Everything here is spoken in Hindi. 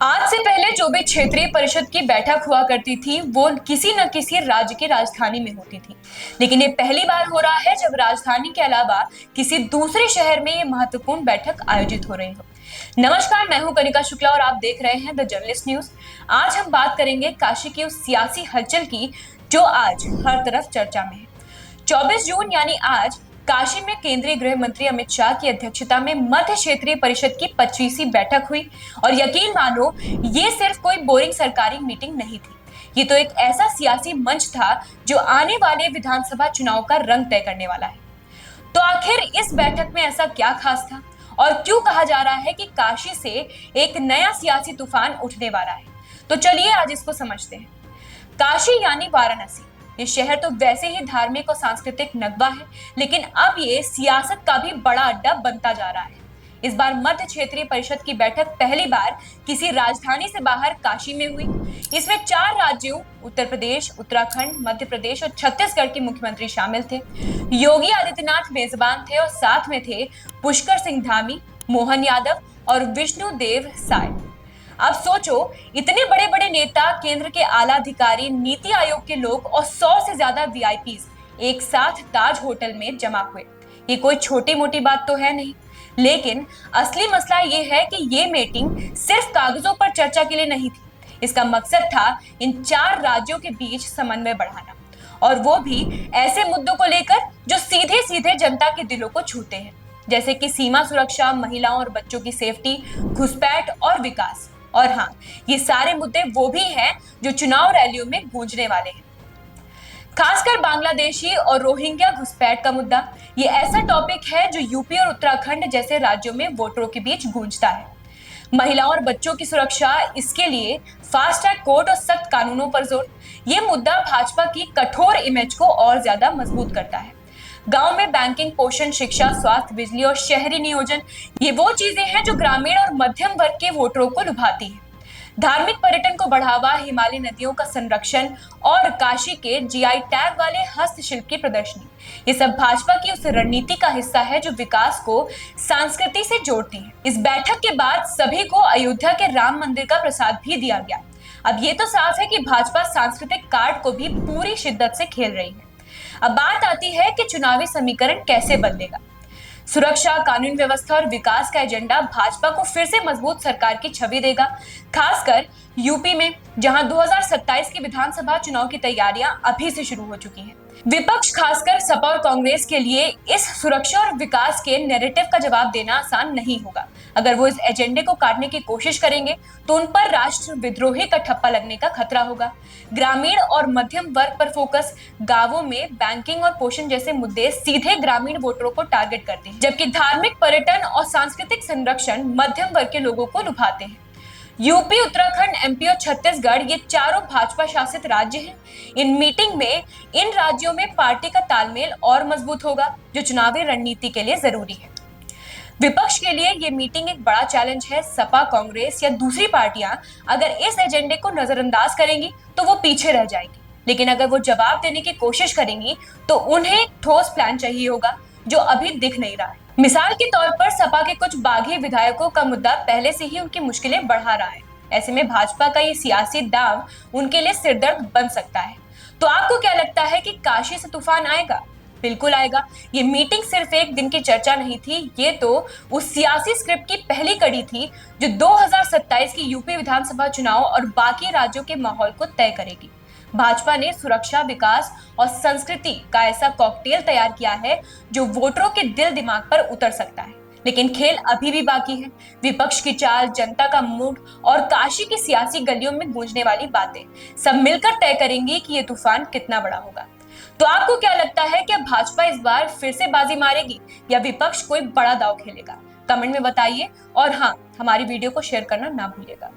आज से पहले जो भी क्षेत्रीय परिषद की बैठक हुआ करती थी वो किसी न किसी राज्य की राजधानी में होती थी। लेकिन ये पहली बार हो रहा है जब राजधानी के अलावा किसी दूसरे शहर में ये महत्वपूर्ण बैठक आयोजित हो रही हो। नमस्कार, मैं हूं कनिका शुक्ला और आप देख रहे हैं द जर्नलिस्ट न्यूज। आज हम बात करेंगे काशी की उस सियासी हलचल की जो आज हर तरफ चर्चा में है। 24 जून यानी आज काशी में केंद्रीय गृह मंत्री अमित शाह की अध्यक्षता में मध्य क्षेत्रीय परिषद की 25वीं बैठक हुई। और यकीन मानो, ये सिर्फ कोई बोरिंग सरकारी मीटिंग नहीं थी। ये तो एक ऐसा सियासी मंच था जो आने वाले विधानसभा चुनाव का रंग तय करने वाला है। तो आखिर इस बैठक में ऐसा क्या खास था और क्यों कहा जा रहा है कि काशी से एक नया सियासी तूफान उठने वाला है? तो चलिए आज इसको समझते हैं। काशी यानी वाराणसी, ये शहर तो वैसे ही धार्मिक और सांस्कृतिक नगवा है, लेकिन अब ये सियासत का भी बड़ा अड्डा बनता जा रहा है। इस बार मध्य क्षेत्रीय परिषद की बैठक पहली बार किसी राजधानी से बाहर काशी में हुई। इसमें 4 राज्यों उत्तर प्रदेश, उत्तराखंड, मध्य प्रदेश और छत्तीसगढ़ के मुख्यमंत्री शामिल थे। योगी आदित्यनाथ मेजबान थे और साथ में थे पुष्कर सिंह धामी, मोहन यादव और विष्णु देव साय। अब सोचो, इतने बड़े बड़े नेता, केंद्र के आला अधिकारी, नीति आयोग के लोग और 100 से ज्यादा वीआईपीज एक साथ ताज होटल में जमा हुए। ये कोई छोटी मोटी बात तो है नहीं। लेकिन असली मसला ये है कि ये मीटिंग सिर्फ कागजों पर चर्चा के लिए नहीं थी। इसका मकसद था इन 4 राज्यों के बीच समन्वय बढ़ाना, और वो भी ऐसे मुद्दों को लेकर जो सीधे सीधे जनता के दिलों को छूते हैं, जैसे कि सीमा सुरक्षा, महिलाओं और बच्चों की सेफ्टी, घुसपैठ और विकास। और हाँ, ये सारे मुद्दे वो भी हैं जो चुनाव रैलियों में गूंजने वाले हैं। खासकर बांग्लादेशी और रोहिंग्या घुसपैठ का मुद्दा, ये ऐसा टॉपिक है जो यूपी और उत्तराखंड जैसे राज्यों में वोटरों के बीच गूंजता है। महिलाओं और बच्चों की सुरक्षा, इसके लिए फास्ट ट्रैक कोर्ट और सख्त कानूनों पर जोर, ये मुद्दा भाजपा की कठोर इमेज को और ज्यादा मजबूत करता है। गांव में बैंकिंग, पोषण, शिक्षा, स्वास्थ्य, बिजली और शहरी नियोजन, ये वो चीजें हैं जो ग्रामीण और मध्यम वर्ग के वोटरों को लुभाती हैं। धार्मिक पर्यटन को बढ़ावा, हिमालय नदियों का संरक्षण और काशी के जीआई टैग वाले हस्तशिल्प की प्रदर्शनी, ये सब भाजपा की उस रणनीति का हिस्सा है जो विकास को संस्कृति से जोड़ती है। इस बैठक के बाद सभी को अयोध्या के राम मंदिर का प्रसाद भी दिया गया। अब ये तो साफ है कि भाजपा सांस्कृतिक कार्ड को भी पूरी शिद्दत से खेल रही है। अब बात आती है कि चुनावी समीकरण कैसे बदलेगा। सुरक्षा, कानून व्यवस्था और विकास का एजेंडा भाजपा को फिर से मजबूत सरकार की छवि देगा, खासकर यूपी में, जहां 2027 के विधानसभा चुनाव की तैयारियां अभी से शुरू हो चुकी हैं। विपक्ष, खासकर सपा और कांग्रेस के लिए इस सुरक्षा और विकास के नैरेटिव का जवाब देना आसान नहीं होगा। अगर वो इस एजेंडे को काटने की कोशिश करेंगे तो उन पर राष्ट्र विद्रोही का ठप्पा लगने का खतरा होगा। ग्रामीण और मध्यम वर्ग पर फोकस, गांवों में बैंकिंग और पोषण जैसे मुद्दे सीधे ग्रामीण वोटरों को टारगेट करते हैं, जबकि धार्मिक, पर्यटन और सांस्कृतिक संरक्षण मध्यम वर्ग के लोगों को लुभाते हैं। यूपी, उत्तराखंड, एमपी और छत्तीसगढ़, ये चारों भाजपा शासित राज्य हैं। इन मीटिंग में इन राज्यों में पार्टी का तालमेल और मजबूत होगा, जो चुनावी रणनीति के लिए जरूरी है। विपक्ष के लिए ये मीटिंग एक बड़ा चैलेंज है। सपा, कांग्रेस या दूसरी पार्टियां अगर इस एजेंडे को नजरअंदाज करेंगी तो वो पीछे रह जाएगी, लेकिन अगर वो जवाब देने की कोशिश करेंगी तो उन्हें ठोस प्लान चाहिए होगा, जो अभी दिख नहीं रहा है। मिसाल के तौर पर सपा के कुछ बागी विधायकों का मुद्दा पहले से ही उनकी मुश्किलें बढ़ा रहा है। ऐसे में भाजपा का ये सियासी दांव उनके लिए सिरदर्द बन सकता है। तो आपको क्या लगता है कि काशी से तूफान आएगा? बिल्कुल आएगा। ये मीटिंग सिर्फ एक दिन की चर्चा नहीं थी, ये तो उस सियासी स्क्रिप्ट की पहली कड़ी थी जो 2027 की यूपी विधानसभा चुनाव और बाकी राज्यों के माहौल को तय करेगी। भाजपा ने सुरक्षा, विकास और संस्कृति का ऐसा कॉकटेल तैयार किया है जो वोटरों के दिल दिमाग पर उतर सकता है। लेकिन खेल अभी भी बाकी है। विपक्ष की चाल, जनता का मूड और काशी की सियासी गलियों में गूंजने वाली बातें सब मिलकर तय करेंगी कि ये तूफान कितना बड़ा होगा। तो आपको क्या लगता है कि भाजपा इस बार फिर से बाजी मारेगी या विपक्ष कोई बड़ा दांव खेलेगा? कमेंट में बताइए और हाँ, हमारी वीडियो को शेयर करना ना भूलिएगा।